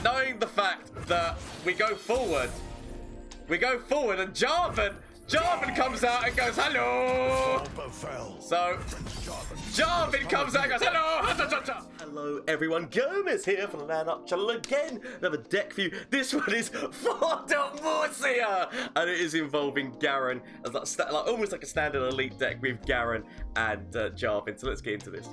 knowing the fact that we go forward and Jarvan comes out and goes, hello! So, Jarvan comes out and goes, hello! Hello everyone, Gomez here from the LAN Up channel again. Another deck for you. This one is for Demacia! And it is involving Garen, as like almost like a standard elite deck with Garen and Jarvan. So let's get into this.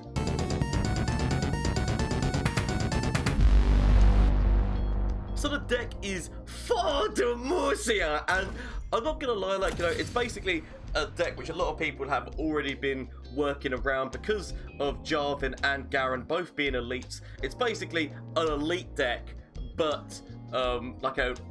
So the deck is for Demacia, and I'm not gonna lie, like, you know, it's basically a deck which a lot of people have already been working around because of Jarvan and Garen both being elites. It's basically an elite deck, but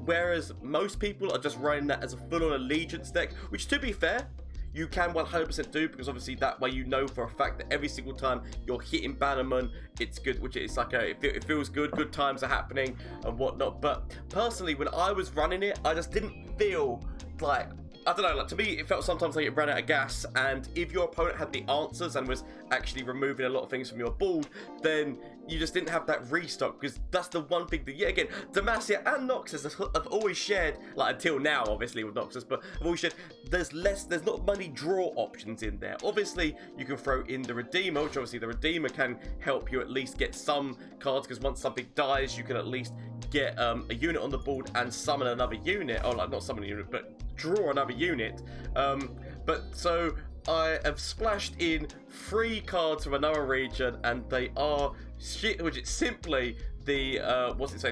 whereas most people are just running that as a full-on allegiance deck, which to be fair, you can 100% do, because obviously that way you know for a fact that every single time you're hitting Bannerman, it's good, which is like it feels good, good times are happening and whatnot. But personally, when I was running it, I just didn't feel like, I don't know, like to me it felt sometimes like it ran out of gas, and if your opponent had the answers and was actually removing a lot of things from your board, then you just didn't have that restock, because that's the one thing that, yeah, again, Demacia and Noxus have always shared, like until now obviously with Noxus, but have always shared, there's not many draw options in there. Obviously you can throw in the Redeemer, which obviously the Redeemer can help you at least get some cards, because once something dies you can at least get a unit on the board and summon another unit, or like not summon a unit but draw another unit. But so I have splashed in 3 cards from another region, and they are shit, which is simply the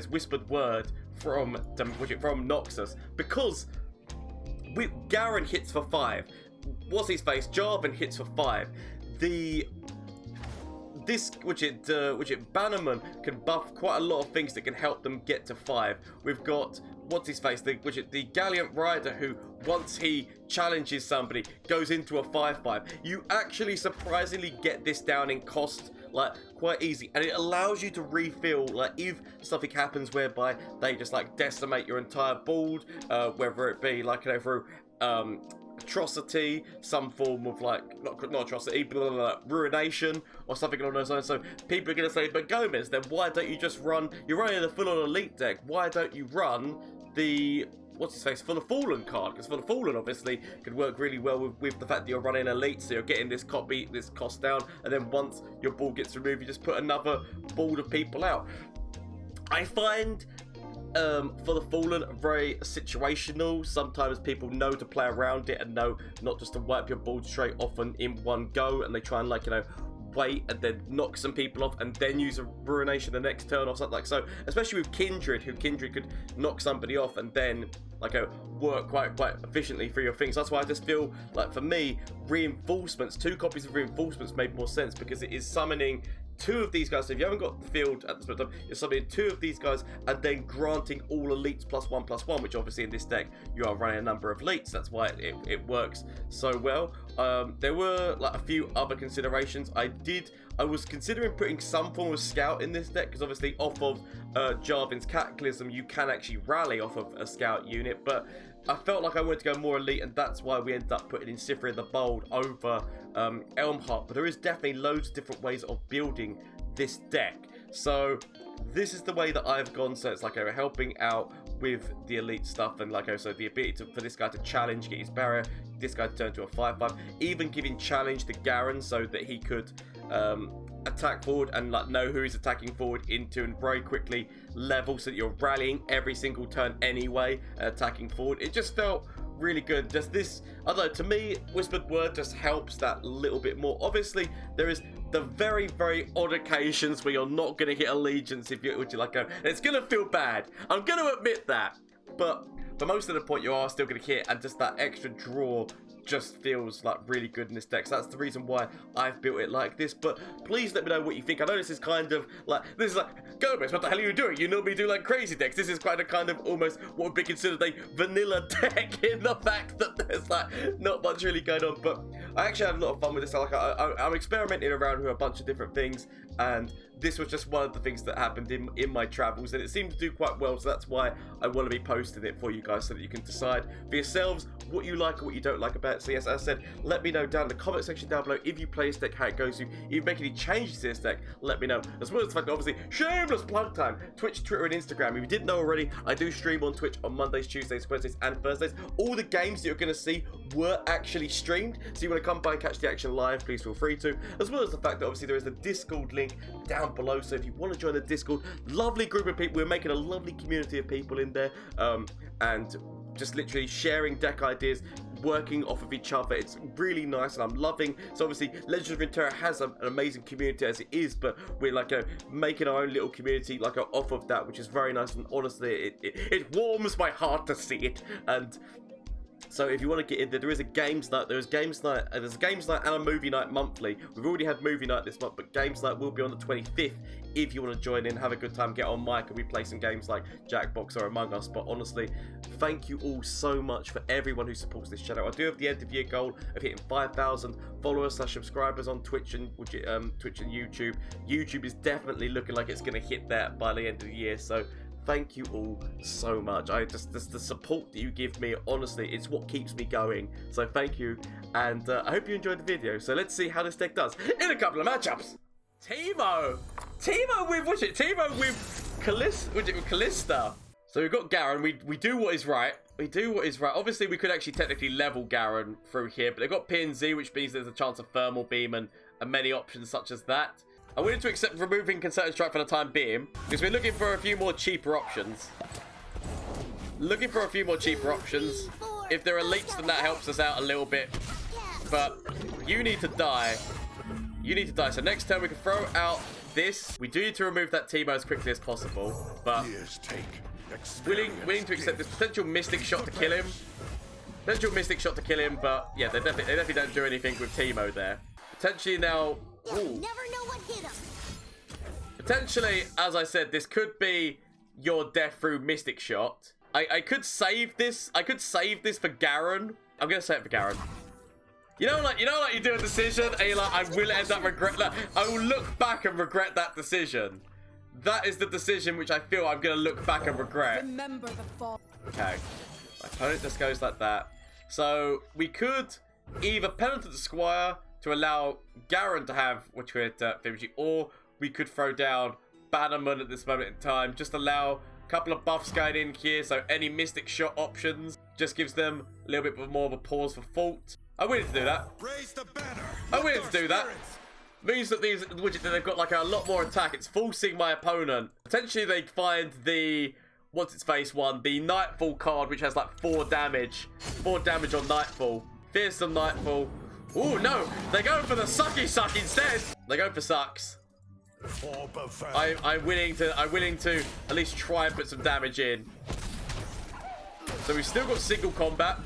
whispered word from Noxus, because Garen hits for 5. What's his face? Jarvan hits for 5. Bannerman can buff quite a lot of things that can help them get to 5. We've got the Gallant Rider, who once he challenges somebody goes into a 5/5. You actually surprisingly get this down in cost like quite easy, and it allows you to refill, like if something happens whereby they just like decimate your entire board, whether it be like, you know, through atrocity, some form of like not atrocity, but ruination or something along those lines. So people are going to say, but Gomez, then why don't you just run, you're running the full-on elite deck, why don't you run the full of fallen card? Because full of fallen obviously could work really well with the fact that you're running elite, so you're getting this cost down, and then once your board gets removed you just put another board of people out. I find for the Fallen very situational. Sometimes people know to play around it and know not just to wipe your board straight off and in one go, and they try and, like, you know, wait and then knock some people off and then use a ruination the next turn or something like so. Especially with Kindred, Kindred could knock somebody off and then like work quite efficiently through your things. That's why I just feel like, for me, reinforcements, 2 copies of reinforcements made more sense, because it is summoning 2 of these guys. So if you haven't got the field at this time, you're summoning 2 of these guys and then granting all elites +1/+1, which obviously in this deck you are running a number of elites. That's why it works so well. There were like a few other considerations. I was considering putting some form of scout in this deck, because obviously off of Jarvan's Cataclysm you can actually rally off of a scout unit, but I felt like I wanted to go more elite, and that's why we ended up putting in Sifri the Bold over Elmheart. But there is definitely loads of different ways of building this deck. So this is the way that I've gone. So it's like helping out with the elite stuff, and like also the ability for this guy to challenge, get his barrier, this guy to turn to a 5/5, even giving challenge to Garen so that he could attack forward and like know who he's attacking forward into, and very quickly level, so that you're rallying every single turn anyway and attacking forward. It just felt really good. Just this, I don't know, to me Whispered Word just helps that little bit more. Obviously there is the very odd occasions where you're not going to hit allegiance if you like go, it's going to feel bad, I'm going to admit that, but for most of the point you are still going to hit, and just that extra draw just feels like really good in this deck. So that's the reason why I've built it like this. But please let me know what you think. I know this is kind of like, this is like, Gomez, what the hell are you doing? You normally do like crazy decks. This is quite a kind of almost what would be considered a vanilla deck, in the fact that there's like not much really going on. But I actually had a lot of fun with this. Like I'm experimenting around with a bunch of different things, and this was just one of the things that happened in my travels, and it seemed to do quite well, so that's why I want to be posting it for you guys so that you can decide for yourselves what you like or what you don't like about it. So yes, as I said, let me know down in the comment section down below if you play this deck, how it goes to you. If you make any changes to this deck, let me know. As well as the fact that obviously, shameless plug time, Twitch, Twitter, and Instagram. If you didn't know already, I do stream on Twitch on Mondays, Tuesdays, Wednesdays, and Thursdays. All the games that you're going to see were actually streamed, so you want to come by and catch the action live, please feel free to. As well as the fact that obviously there is the Discord link down below, so if you want to join the Discord, lovely group of people, we're making a lovely community of people in there, and just literally sharing deck ideas, working off of each other. It's really nice, and I'm loving. So obviously Legends of Runeterra has an amazing community as it is, but we're like making our own little community like off of that, which is very nice, and honestly it warms my heart to see it. And so if you want to get in there, there is a games night. There's a games night and a movie night monthly. We've already had movie night this month, but games night will be on the 25th. If you want to join in, have a good time, get on mic, and we play some games like Jackbox or Among Us. But honestly, thank you all so much for everyone who supports this channel. I do have the end of year goal of hitting 5,000 followers/subscribers on Twitch and YouTube. YouTube is definitely looking like it's going to hit that by the end of the year. So thank you all so much. The support that you give me, honestly, it's what keeps me going. So thank you, and I hope you enjoyed the video. So let's see how this deck does in a couple of matchups. Teemo with Kalista. So we've got Garen. We do what is right. Obviously, we could actually technically level Garen through here, but they've got P and Z, which means there's a chance of thermal beam and many options such as that. I wanted to accept removing Concerted Strike for the time being, because we're looking for a few more cheaper options. If they're elites, then that helps us out a little bit. But you need to die. So next turn we can throw out this. We do need to remove that Teemo as quickly as possible. But willing to accept this potential Mystic Shot to kill him. But yeah, they definitely don't do anything with Teemo there. Potentially now. Ooh. Potentially, as I said, this could be your death through Mystic Shot. I could save this. For Garen. I'm gonna say it for Garen. You know, like you do a decision, and you're like, I will end up regret that. I will look back and regret that decision. That is the decision which I feel I'm gonna look back and regret. Remember the fall. Okay, my opponent just goes like that. So we could either Penitent Squire to allow Garen to have which we had or we could throw down Bannerman at this moment in time. Just allow a couple of buffs going in here, so any Mystic Shot options just gives them a little bit more of a pause for thought. I wanted to do that. Raise the banner. Means that these widgets, they've got like a lot more attack. It's forcing my opponent. Potentially they find the the Nightfall card, which has like 4 damage. 4 damage on Nightfall. Fearsome Nightfall. Ooh, no, they're going for the sucky instead. They're going for sucks. I'm willing to at least try and put some damage in. So we've still got single combat.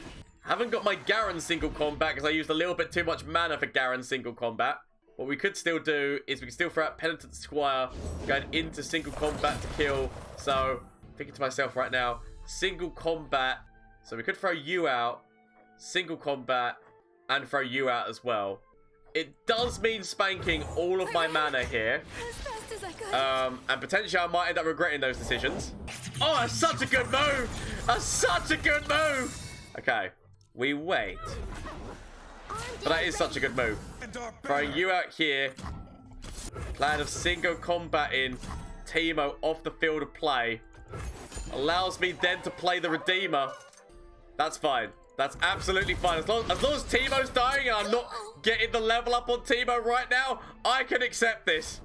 Haven't got my Garen single combat because I used a little bit too much mana for Garen single combat. What we could still do is we can still throw out Penitent Squire going into single combat to kill. So thinking to myself right now, single combat. So we could throw you out, single combat, and throw you out as well. It does mean spanking all of my mana here. And potentially I might end up regretting those decisions. Oh, that's such a good move. Okay, we wait. But that is such a good move. Throwing you out here. Plan of single combat in Teemo off the field of play. Allows me then to play the Redeemer. That's fine. That's absolutely fine. As long as Teemo's dying and I'm not getting the level up on Teemo right now, I can accept this.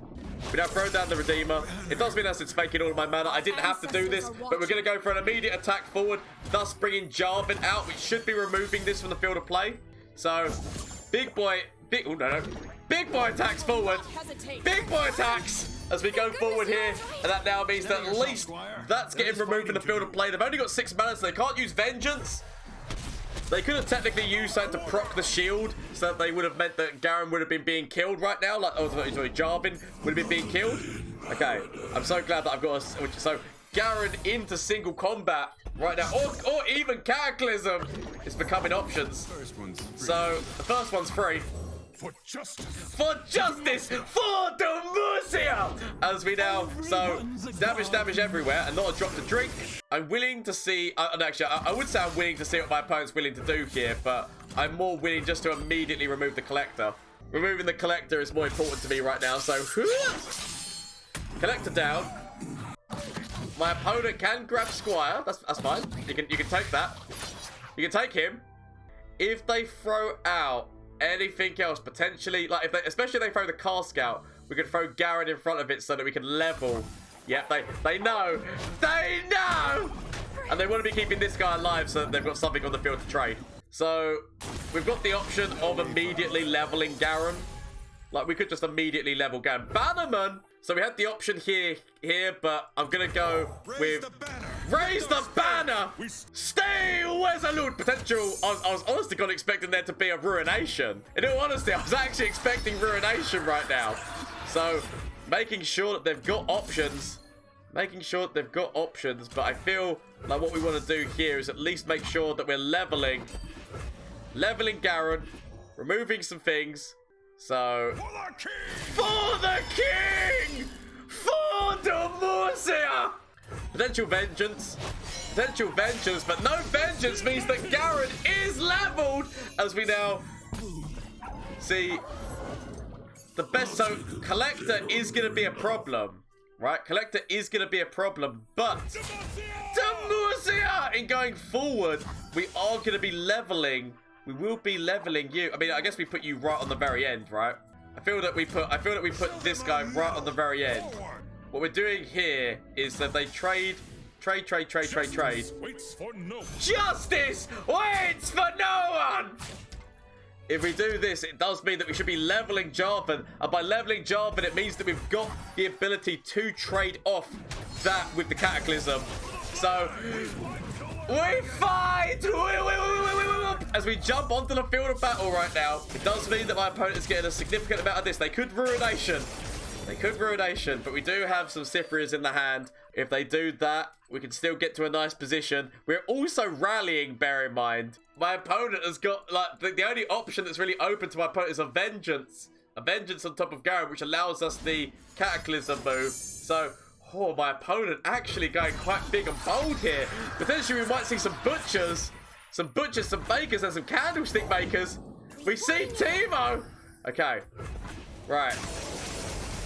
We now throw down the Redeemer. It does mean that it's faking all of my mana. I didn't have to do this, but we're going to go for an immediate attack forward, thus bringing Jarvan out. We should be removing this from the field of play. So, big boy attacks forward. Big boy attacks as we go forward here. And that now means that at least that's getting removed from the field of play. They've only got 6 mana, so they can't use Vengeance. They could have technically used something to proc the shield, so that they would have meant that Garen would have been being killed right now. Like, oh, sorry, Jarvan would have been being killed. Okay, I'm so glad that I've got a... So, Garen into single combat right now, or even Cataclysm is becoming options. So, the first one's free. For justice! For justice! For Demacia! As we now, so, damage everywhere, and not a drop to drink. I'm willing to see, actually, I would say I'm willing to see what my opponent's willing to do here, but I'm more willing just to immediately remove the Collector. Removing the Collector is more important to me right now, so, Collector down. My opponent can grab Squire, that's fine. You can take that. You can take him. If they throw out anything else, potentially, like, especially if they throw the Cask out, we could throw Garen in front of it so that we can level. Yep, they know. They know! And they want to be keeping this guy alive so that they've got something on the field to trade. So, we've got the option of immediately leveling Garen. Like, we could just immediately level Garen. Bannerman! So we had the option here, but I'm going to go with... Raise the banner! Stay resolute! Potential... I was honestly not expecting there to be a Ruination. In all honesty, I was actually expecting Ruination right now. So, making sure that they've got options. Making sure that they've got options. But I feel like what we want to do here is at least make sure that we're leveling. Leveling Garen. Removing some things. So... For the king! For Demacia! Potential vengeance, but no vengeance means that Garen is leveled, as we now see the best. So Collector is going to be a problem, right? Collector is going to be a problem, but Demacia, in going forward, we are going to be leveling. We will be leveling you. I mean, I guess we put you right on the very end, right? I feel that we put this guy right on the very end. What we're doing here is that they trade. Waits for no one. Justice waits for no one! If we do this, it does mean that we should be leveling Jarvan. And by leveling Jarvan, it means that we've got the ability to trade off that with the Cataclysm. So, we fight! As we jump onto the field of battle right now, it does mean that my opponent is getting a significant amount of this. They could Ruination. But we do have some Cyphrias in the hand. If they do that, we can still get to a nice position. We're also rallying, bear in mind. My opponent has got, like, the only option that's really open to my opponent is a Vengeance. A Vengeance on top of Garen, which allows us the Cataclysm move. So, oh, my opponent actually going quite big and bold here. Potentially we might see some butchers. Some bakers, and some candlestick makers. We see Teemo. Okay. Right.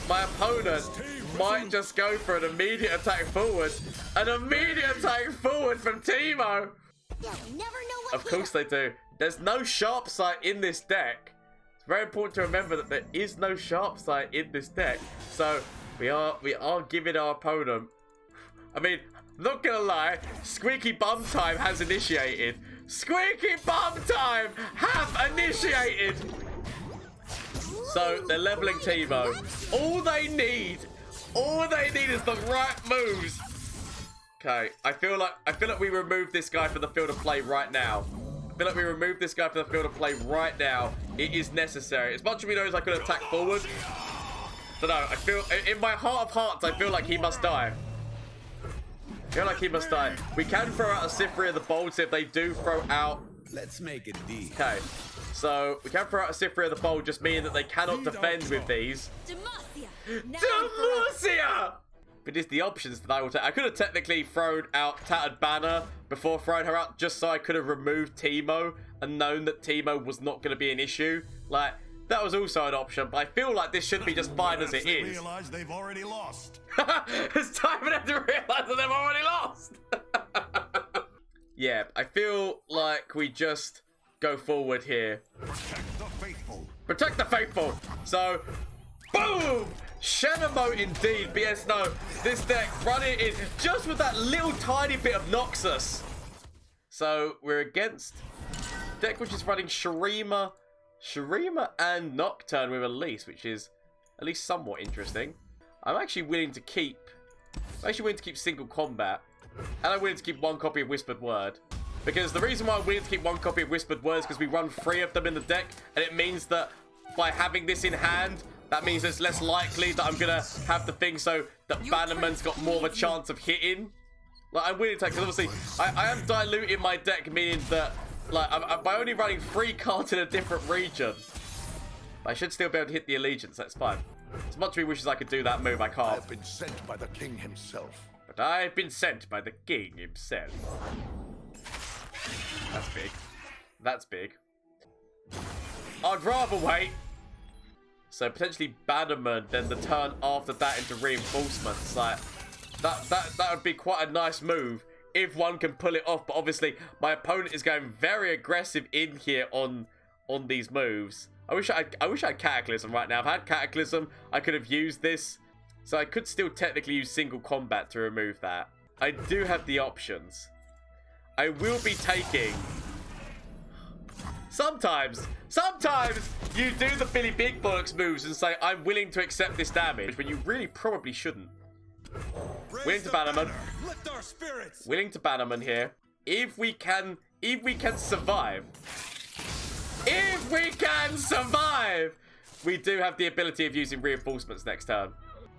My opponent might just go for an immediate attack forward. An immediate attack forward from Teemo. Of course they do. There's no sharp sight in this deck. It's very important to remember that there is no sharp sight in this deck. So we are giving our opponent... I mean, not gonna lie, Squeaky Bum Time has initiated. Squeaky Bum Time have initiated. So they're leveling Teemo. All they need is the right moves. Okay, I feel like we remove this guy from the field of play right now. It is necessary. As much as we know as I could attack forward. But no, I feel in my heart of hearts, I feel like he must die. We can throw out a Cyphria the Bold if they do throw out. Let's make it deep. Okay. So, we can throw out a Cyphria the Bold, just meaning that they cannot defend with these. Demacia! But it's the options that I will take. I could have technically thrown out Tattered Banner before throwing her out, just so I could have removed Teemo and known that Teemo was not going to be an issue. Like, that was also an option, but I feel like this should be just fine as it is. Realize they've already lost. It's time for them to realize that they've already lost. Yeah, I feel like we just go forward here. Protect the faithful. Protect the faithful. So, boom! Shenamo indeed. But yes, no, this deck running in just with that little tiny bit of Noxus. So, we're against deck which is running Shurima and Nocturne with Elise, which is at least somewhat interesting. I'm actually willing to keep single combat. And I'm willing to keep one copy of Whispered Word. Because the reason why I'm willing to keep one copy of Whispered Word is because we run 3 of them in the deck. And it means that by having this in hand, that means it's less likely that I'm going to have the thing so that Bannerman's got more of a chance of hitting. Like, I'm willing to take, because obviously, I am diluting my deck, meaning that, like, by only running 3 cards in a different region, But I should still be able to hit the allegiance, that's fine. As much as we wish as I could do that move, I I can't. have been sent by the king himself. But I've been sent by the king himself. That's big. That's big. I'd rather wait. So potentially Bannerman, then the turn after that into reinforcements. Like that would be quite a nice move if one can pull it off. But obviously my opponent is going very aggressive in here on these moves. I wish I had Cataclysm right now. If I had Cataclysm, I could have used this. So I could still technically use single combat to remove that. I do have the options. I will be taking... Sometimes you do the Billy Big Bollocks moves and say, I'm willing to accept this damage, but you really probably shouldn't. Willing to Bannerman. Lift our spirits. Willing to Bannerman here. If we can survive. If we can survive! We do have the ability of using reinforcements next turn.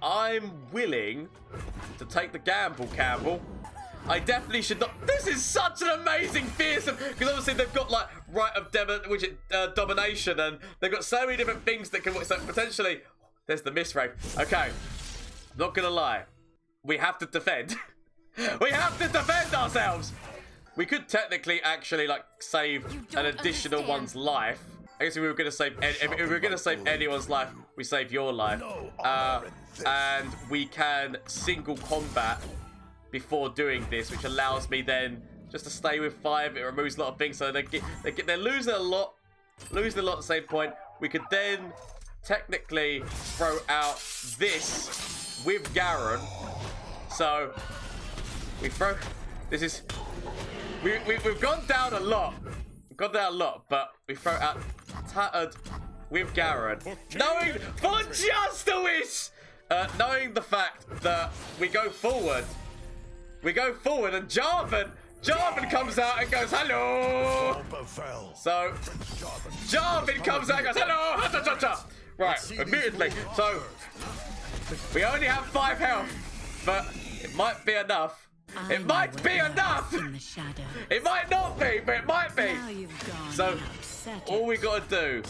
I'm willing to take the gamble, Campbell. I definitely should not. This is such an amazing fearsome, because obviously they've got like right of domination, and they've got so many different things that can work. So potentially, there's the misrave. Okay, not gonna lie, we have to defend. We have to defend ourselves. We could technically actually like save an additional one's life. I guess if we were gonna save, if we were gonna save anyone's life, we save your life. And we can single combat before doing this, which allows me then just to stay with 5. It removes a lot of things, so they're losing a lot at the same point. We could then technically throw out this with Garen. So we throw. This is we've gone down a lot. We've gone down a lot, but we throw out Tattered with Garen, knowing for just a wish, knowing the fact that we go forward. We go forward, and Jarvan comes out and goes, hello! So, Jarvan comes out and goes, hello! Right, immediately. So, we only have 5 health, but it might be enough. It might be enough! It might not be, but it might be. So, all we gotta do,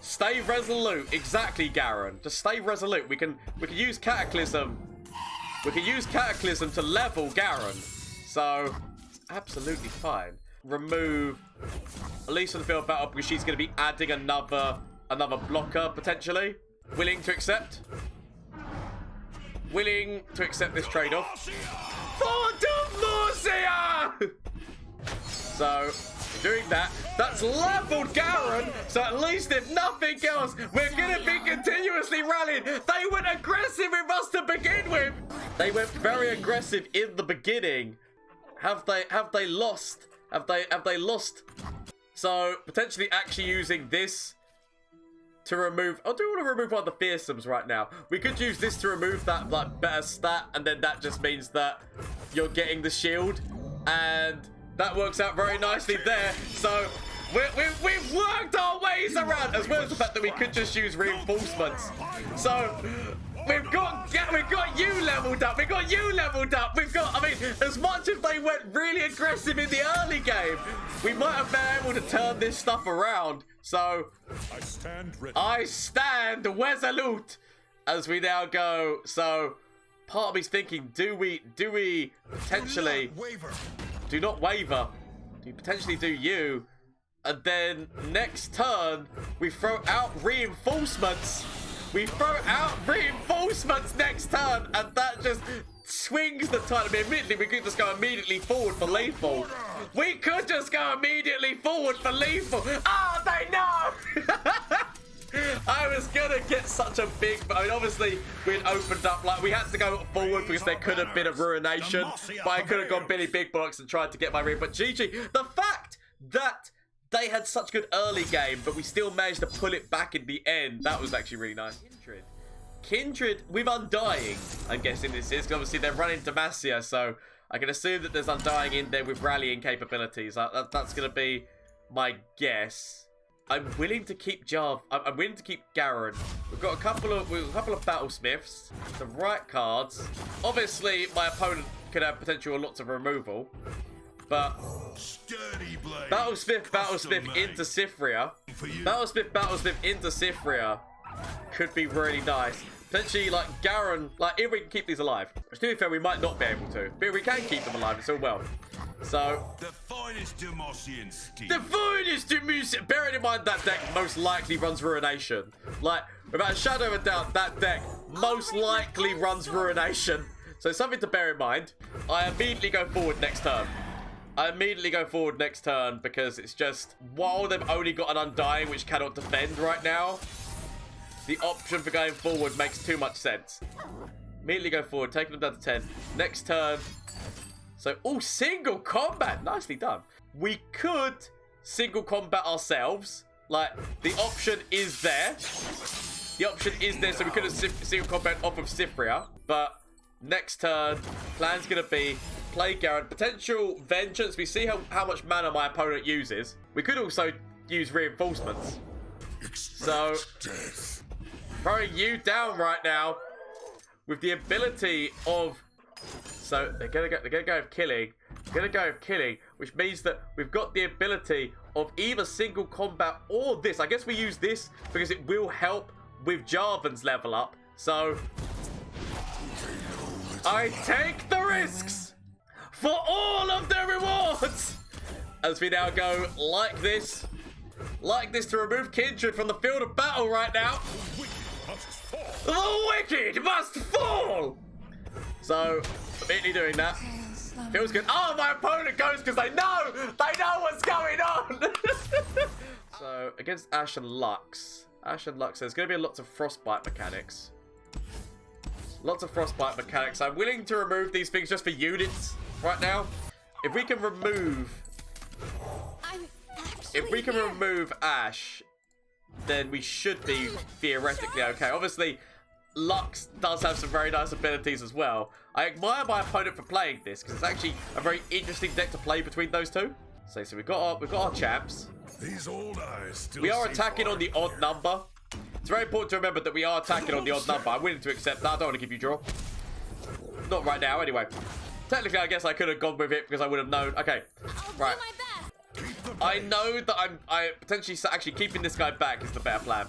stay resolute. Exactly, Garen. Just stay resolute. We can use Cataclysm. We can use Cataclysm to level Garen. So, it's absolutely fine. Remove Elise on the field battle because she's going to be adding another blocker, potentially. Willing to accept? Willing to accept this trade-off. For Demacia! So, doing that, that's leveled Garen, so at least if nothing else, we're going to be continuously rallying. They went aggressive with us to begin with. They went very aggressive in the beginning. Have they lost? Have they lost? So potentially actually using this to remove. I do want to remove one of the fearsomes right now. We could use this to remove that like better stat, and then that just means that you're getting the shield, and that works out very nicely there. So we've worked our ways around, as well as the fact that we could just use reinforcements. So we've got you leveled up. We've got you leveled up. I mean, as much as they went really aggressive in the early game, we might have been able to turn this stuff around. So I stand resolute as we now go. So part of me's thinking, do we potentially do not waver? Do you potentially do you? And then next turn we throw out reinforcements. We throw out reinforcements next turn, and that just swings the tide. I mean, admittedly, we could just go immediately forward for lethal. We could just go immediately forward for lethal. Oh, they know! I was gonna get such a big... I mean, obviously, we'd opened up, like, we had to go forward because there could have been a ruination, but I could have gone Billy Big Bollocks and tried to get my ring. But GG, the fact that they had such good early game, but we still managed to pull it back in the end. That was actually really nice. Kindred with Undying, I'm guessing this is. Obviously, they're running Demacia, so I can assume that there's Undying in there with rallying capabilities. That's going to be my guess. I'm willing to keep I'm willing to keep Garen. We've got a couple of battlesmiths, the right cards. Obviously, my opponent could have potential lots of removal. But battlesmith into Cyphria. for you. Battlesmith into Cyphria could be really nice. Potentially, like, Garen, like, if we can keep these alive. Which, to be fair, we might not be able to. But if we can keep them alive, it's all well. So... The finest Demacian steel. The finest Demacia... Bearing in mind that deck most likely runs Ruination. Like, without a shadow of a doubt, that deck most likely runs Ruination. So something to bear in mind. I immediately go forward next turn. Because it's just... While they've only got an Undying which cannot defend right now... The option for going forward makes too much sense. Immediately go forward, taking them down to 10. Next turn. So, oh, single combat. Nicely done. We could single combat ourselves. Like, the option is there. So we could have single combat off of Cyphria. But next turn, plan's going to be play Garen. Potential vengeance. We see how much mana my opponent uses. We could also use reinforcements. So... Throwing you down right now with the ability of... So they're gonna go with killing. Which means that we've got the ability of either single combat or this. I guess we use this because it will help with Jarvan's level up. So I take the risks for all of the rewards as we now go like this to remove Kindred from the field of battle right now. The wicked must fall! So, immediately doing that. Feels good. Oh, my opponent goes because they know what's going on! So, against Ashe and Lux. There's going to be lots of frostbite mechanics. I'm willing to remove these things just for units right now. If we can remove Ashe, then we should be theoretically okay. Obviously, Lux does have some very nice abilities as well. I admire my opponent for playing this because it's actually a very interesting deck to play between those two. So we've got our champs. These old eyes still we are attacking on the odd number. It's very important to remember that we are attacking on the odd number. I'm willing to accept that. I don't want to give you draw. Not right now, anyway. Technically, I guess I could have gone with it because I would have known. Okay, right. I know that I potentially actually keeping this guy back is the better plan.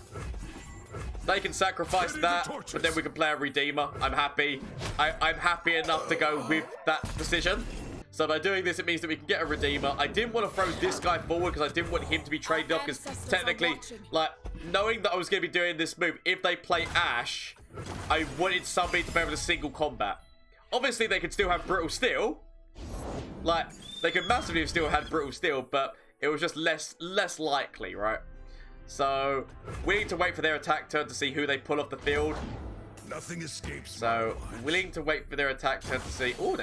They can sacrifice that, but then we can play a Redeemer. I'm happy. I'm happy enough to go with that decision. So by doing this, it means that we can get a Redeemer. I didn't want to throw this guy forward because I didn't want him to be traded off because technically, like, knowing that I was going to be doing this move, if they play Ashe, I wanted somebody to be able to single combat. Obviously, they could still have Brittle Steel. Like, they could massively have still had Brittle Steel, but it was just less likely, right? So, we need to wait for their attack turn to see who they pull off the field. Nothing escapes. So, willing to wait for their attack turn to see. Oh,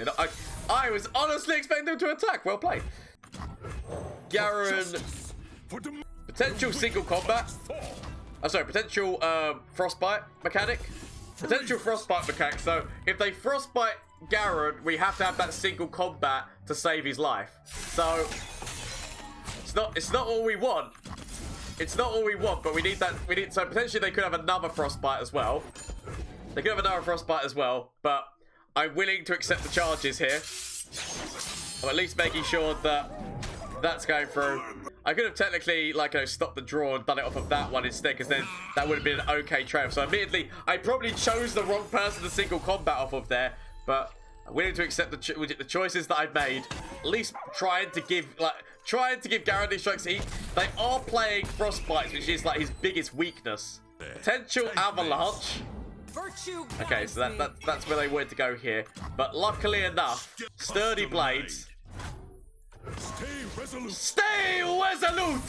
I was honestly expecting them to attack. Well played. Garen. Potential single combat. Oh, sorry, potential frostbite mechanic. Potential frostbite mechanic. So, if they frostbite Garen, we have to have that single combat to save his life. So, it's not all we want. It's not all we want, but we need that. So potentially they could have another frostbite as well. But I'm willing to accept the charges here. I'm at least making sure that that's going through. I could have technically, like, stopped the draw and done it off of that one instead, because then that would have been an okay trade. So admittedly, I probably chose the wrong person to single combat off of there, but I'm willing to accept the choices that I've made. At least trying to give Garen these strikes. They are playing frostbites, which is like his biggest weakness. Potential avalanche. Okay, so that's where they wanted to go here. But luckily enough, sturdy blades. Stay resolute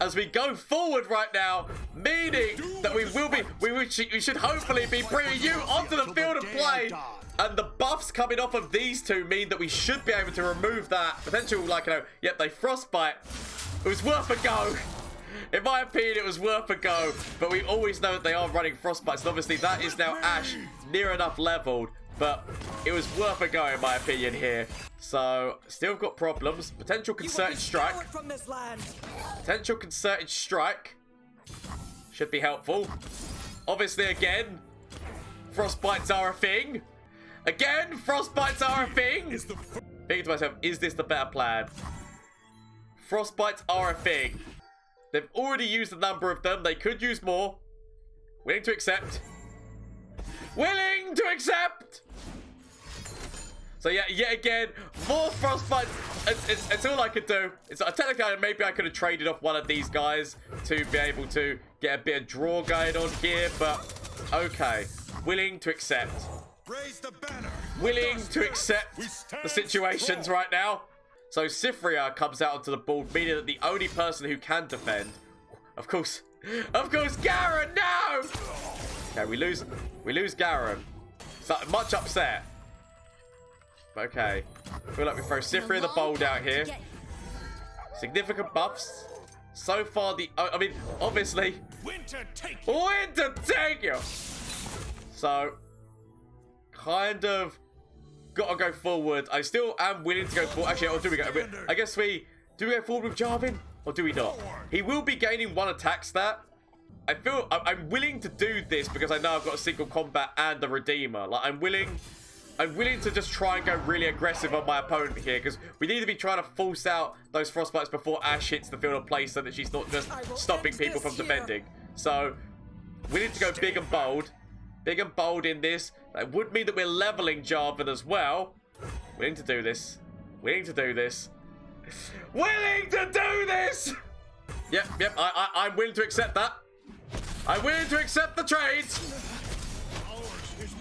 as we go forward right now, meaning that we should hopefully be bringing you onto the field of play. And the buffs coming off of these two mean that we should be able to remove that potential, yep, they frostbite. It was worth a go. In my opinion, it was worth a go. But we always know that they are running frostbites. And obviously, that is now Ashe near enough leveled. But it was worth a go, in my opinion, here. So, still got problems. Potential concerted strike. Potential concerted strike. Should be helpful. Obviously, again, frostbites are a thing. Again, frostbites are a thing. Thinking to myself, is this the better plan? Frostbites are a thing. They've already used a number of them. They could use more. Willing to accept. Willing to accept! So yeah, yet again, more frostbite. It's all I could do. Technically, maybe I could have traded off one of these guys to be able to get a bit of draw going on here, but okay. Willing to accept. Raise the banner. Willing to accept the situations right now. So Cyphria comes out onto the board, meaning that the only person who can defend, of course, Garen, no! Okay, we lose Garen. So much upset. Okay, I feel like we throw Cyphria the bold out here. Significant buffs. So far, I mean, obviously, Winter take you. So, kind of gotta go forward. I still am willing to go forward. Actually, or do we go? I guess do we go forward with Jarvan or do we not? He will be gaining 1 attack stat. I feel I'm willing to do this because I know I've got a single combat and a Redeemer. Like I'm willing to just try and go really aggressive on my opponent here because we need to be trying to force out those frostbites before Ashe hits the field of play so that she's not just stopping people from defending. So we need to go big and bold. Big and bold in this. That would mean that we're leveling Jarvan as well. Willing to do this. Willing to do this. Willing to do this! Yep. I'm willing to accept that. I'm willing to accept the trades.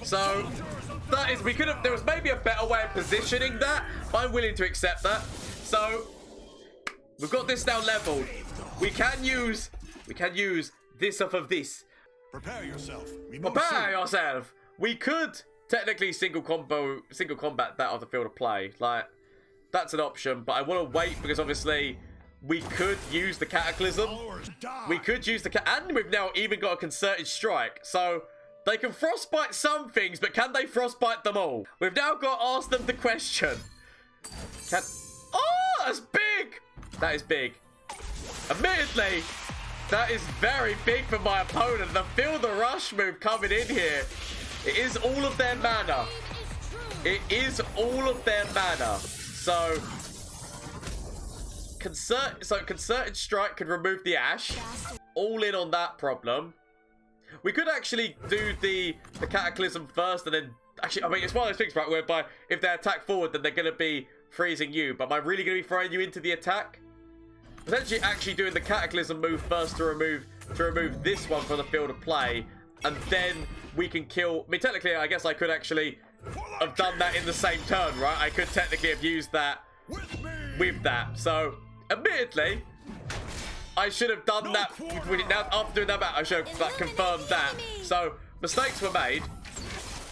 So that is, there was maybe a better way of positioning that, but I'm willing to accept that. So we've got this now leveled. We can use this off of this. Prepare yourself. Prepare yourself. We could technically single combat that on the field of play. Like that's an option, but I want to wait because obviously we could use the Cataclysm. We could use and we've now even got a concerted strike. So they can frostbite some things, but can they frostbite them all? We've now got to ask them the question. Oh, that's big. That is big. Admittedly, that is very big for my opponent. The Feel the Rush move coming in here. It is all of their mana. It is all of their mana. So concerted strike could remove the Ashe. All in on that problem. We could actually do the Cataclysm first and then... Actually, I mean, it's one of those things, right, whereby if they attack forward, then they're going to be freezing you. But am I really going to be throwing you into the attack? Potentially actually doing the Cataclysm move first to remove this one from the field of play. And then we can kill... I mean, technically, I guess I could actually have done that in the same turn, right? I could technically have used that with that. So, admittedly... I should have done that. Now, after doing that, I should have confirmed that. So, mistakes were made.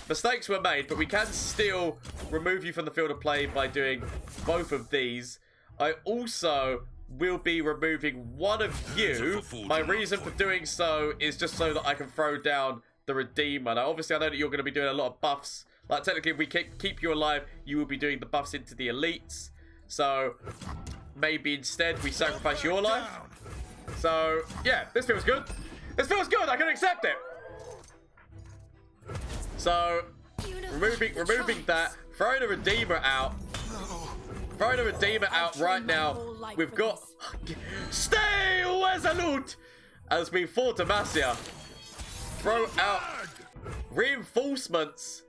Mistakes were made, but we can still remove you from the field of play by doing both of these. I also will be removing one of you. My reason for doing so is just so that I can throw down the Redeemer. Now, obviously, I know that you're going to be doing a lot of buffs. Like, technically, if we keep you alive, you will be doing the buffs into the elites. So, maybe instead we sacrifice your life. So, yeah, this feels good. This feels good. I can accept it. So, removing that, throwing a Redeemer out. Throwing a Redeemer out right now. We've got... Stay resolute! As we fall to Demacia. Throw out reinforcements.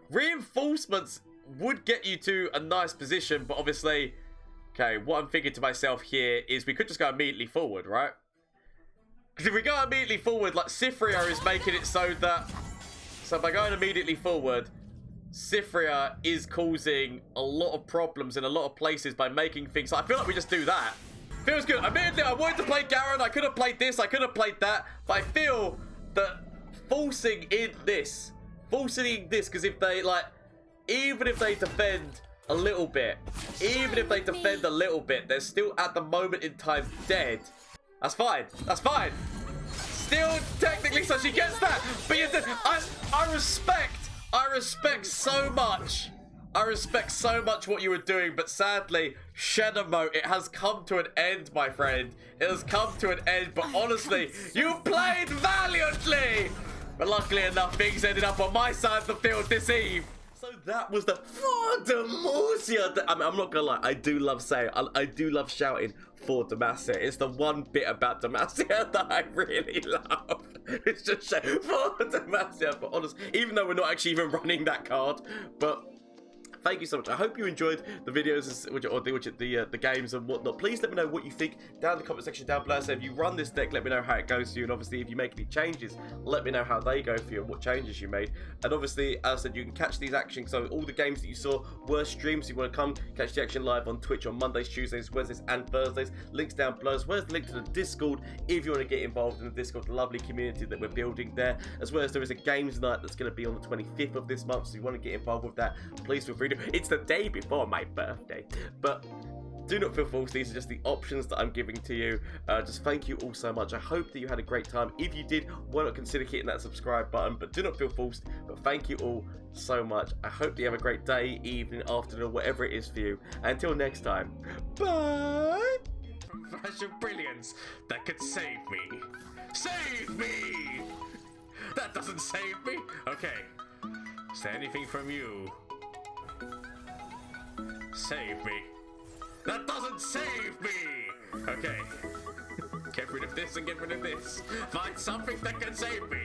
Reinforcements would get you to a nice position, but obviously... Okay, what I'm thinking to myself here is we could just go immediately forward, right? Because if we go immediately forward, like Cyphria is making it so that... So by going immediately forward, Cyphria is causing a lot of problems in a lot of places by making things... So I feel like we just do that. Feels good. Admittedly, I wanted to play Garen. I could have played this. I could have played that. But I feel that forcing in this... Because if they, like... Even if they defend... a little bit. Even if they defend a little bit, they're still at the moment in time dead. That's fine. That's fine. Still technically, so she gets that. But you did. I respect so much. I respect so much what you were doing, but sadly, Shenamo, it has come to an end, my friend. It has come to an end, but honestly, you played valiantly. But luckily enough, things ended up on my side of the field this eve. So that was the for Demacia. I mean, I'm not gonna lie, I do love saying, I do love shouting for Demacia. It's the one bit about Demacia that I really love. It's just shouting for Demacia. But honestly, even though we're not actually even running that card, but thank you so much. I hope you enjoyed the videos or the games and whatnot. Please let me know what you think down in the comment section down below. So if you run this deck, let me know how it goes for you. And obviously, if you make any changes, let me know how they go for you and what changes you made. And obviously, as I said, you can catch these actions. So all the games that you saw were streams. So you want to come catch the action live on Twitch on Mondays, Tuesdays, Wednesdays, and Thursdays. Links down below. As well as the link to the Discord if you want to get involved in the Discord, the lovely community that we're building there. As well as there is a games night that's going to be on the 25th of this month. So if you want to get involved with that, please feel free to. It's the day before my birthday, but do not feel false. These are just the options that I'm giving to you. Just thank you all so much. I hope that you had a great time. If you did, why not consider hitting that subscribe button? But do not feel forced. But thank you all so much. I hope that you have a great day, evening, afternoon, whatever it is for you. Until next time, bye. Flash of brilliance that could save me. Save me! That doesn't save me. Okay. Is there anything from you? Save me. That doesn't save me! Okay. Get rid of this and get rid of this. Find something that can save me.